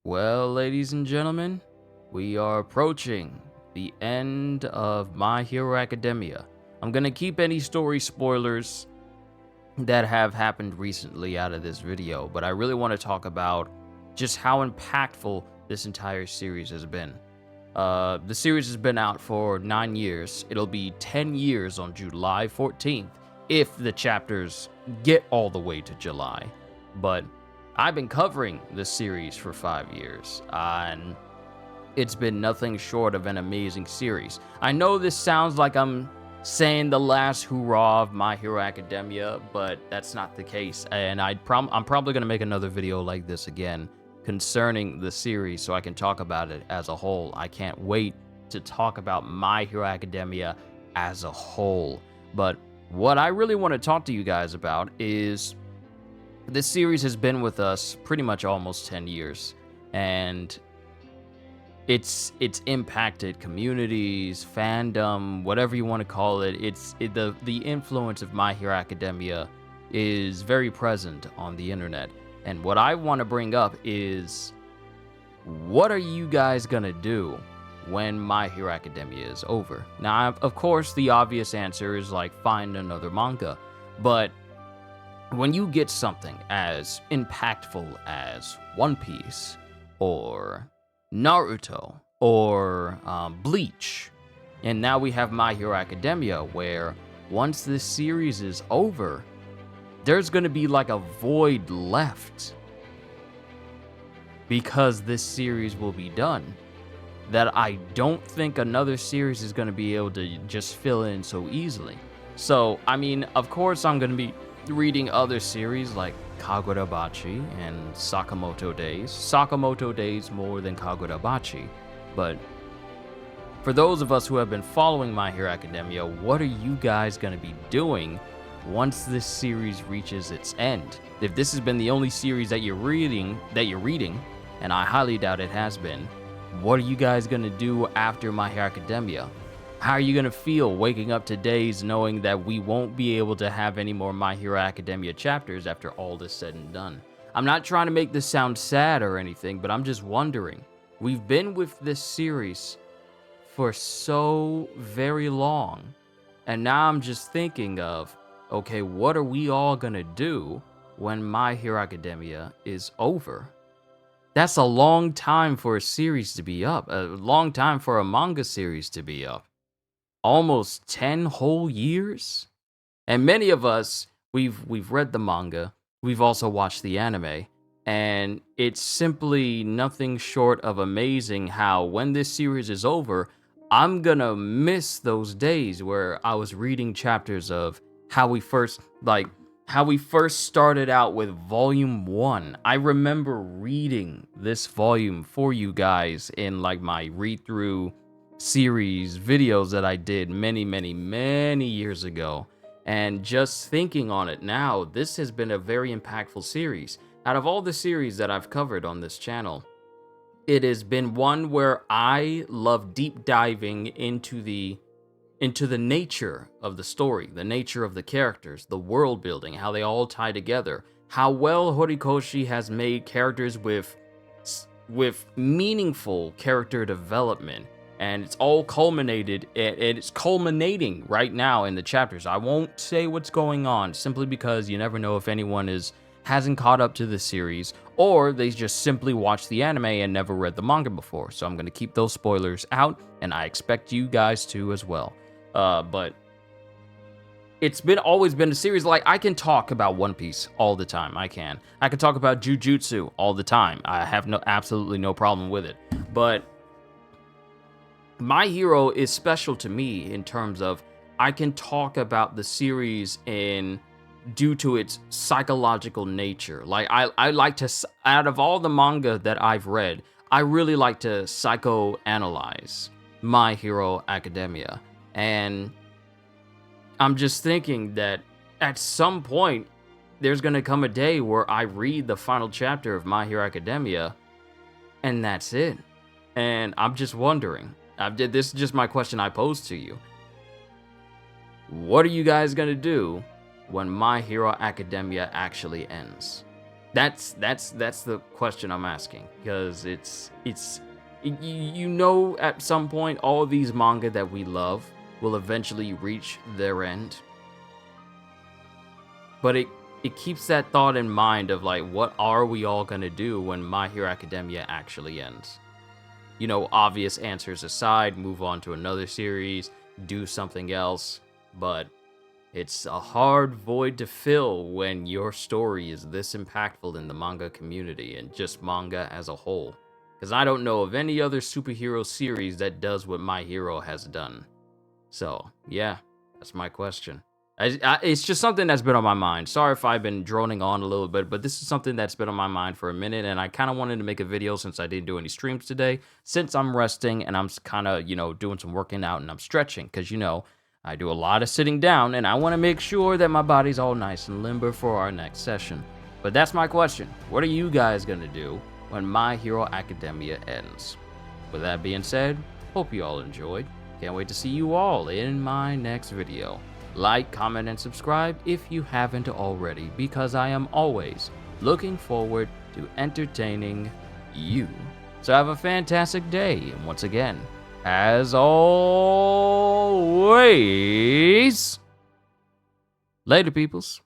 Well, ladies and gentlemen, we are approaching the end of My Hero Academia. I'm going to keep any story spoilers that have happened recently out of this video, but I really want to talk about just how impactful this entire series has been. The series has been out for 9 years. It'll be 10 years on July 14th if the chapters get all the way to July. But I've been covering this series for 5 years, and it's been nothing short of an amazing series. I know this sounds like I'm saying the last hurrah of My Hero Academia, but that's not the case. And I'm probably going to make another video like this again concerning the series so I can talk about it as a whole. I can't wait to talk about My Hero Academia as a whole. But what I really want to talk to you guys about is this series has been with us pretty much almost 10 years, and it's impacted communities, fandom, whatever you want to call it. The influence of My Hero Academia is very present on the internet. And what I want to bring up is, what are you guys gonna do when My Hero Academia is over? Now, of course, the obvious answer is like find another manga, but when you get something as impactful as One Piece or Naruto or Bleach, and now we have My Hero Academia, where once this series is over, there's going to be like a void left because this series will be done that I don't think another series is going to be able to just fill in so easily. So, I mean, of course, I'm going to be reading other series like Kagurabachi and Sakamoto Days. Sakamoto Days more than Kagurabachi. But for those of us who have been following My Hero Academia, what are you guys going to be doing once this series reaches its end? If this has been the only series that you're reading, and I highly doubt it has been, what are you guys going to do after My Hero Academia? How are you going to feel waking up to days knowing that we won't be able to have any more My Hero Academia chapters after all this said and done? I'm not trying to make this sound sad or anything, but I'm just wondering. We've been with this series for so very long, and now I'm just thinking of, okay, what are we all going to do when My Hero Academia is over? That's a long time for a series to be up, a long time for a manga series to be up. Almost 10 whole years? And many of us, we've read the manga, we've also watched the anime, and it's simply nothing short of amazing how when this series is over, I'm gonna miss those days where I was reading chapters of how we first started out with volume 1. I remember reading this volume for you guys in like my read-through series videos that I did many years ago, and just thinking on it now, this has been a very impactful series. Out of all the series that I've covered on this channel, it has been one where I love deep diving into the nature of the story, the nature of the characters, the world building, how they all tie together, how well Horikoshi has made characters with meaningful character development. And it's all culminated, and it's culminating right now in the chapters. I won't say what's going on, simply because you never know if anyone hasn't caught up to the series, or they just simply watched the anime and never read the manga before. So I'm going to keep those spoilers out, and I expect you guys to as well. But it's always been a series. Like, I can talk about One Piece all the time. I can talk about Jujutsu all the time. I have absolutely no problem with it. But My Hero is special to me in terms of I can talk about the series due to its psychological nature. Like, I like to, out of all the manga that I've read, I really like to psychoanalyze My Hero Academia. And I'm just thinking that at some point, there's going to come a day where I read the final chapter of My Hero Academia, and that's it. And I'm just wondering, this is just my question I pose to you. What are you guys going to do when My Hero Academia actually ends? That's the question I'm asking, because you know, at some point all of these manga that we love will eventually reach their end, but it keeps that thought in mind of like, what are we all gonna do when My Hero Academia actually ends? You know, obvious answers aside, move on to another series, do something else, but it's a hard void to fill when your story is this impactful in the manga community and just manga as a whole. Because I don't know of any other superhero series that does what My Hero has done. So, yeah, that's my question. It's just something that's been on my mind. Sorry if I've been droning on a little bit, but this is something that's been on my mind for a minute, and I kind of wanted to make a video since I didn't do any streams today, since I'm resting and I'm kind of, doing some working out and I'm stretching, because, I do a lot of sitting down, and I want to make sure that my body's all nice and limber for our next session. But that's my question. What are you guys going to do when My Hero Academia ends? With that being said, hope you all enjoyed. Can't wait to see you all in my next video. Like, comment, and subscribe if you haven't already, because I am always looking forward to entertaining you. So have a fantastic day, and once again, as always, later, peoples.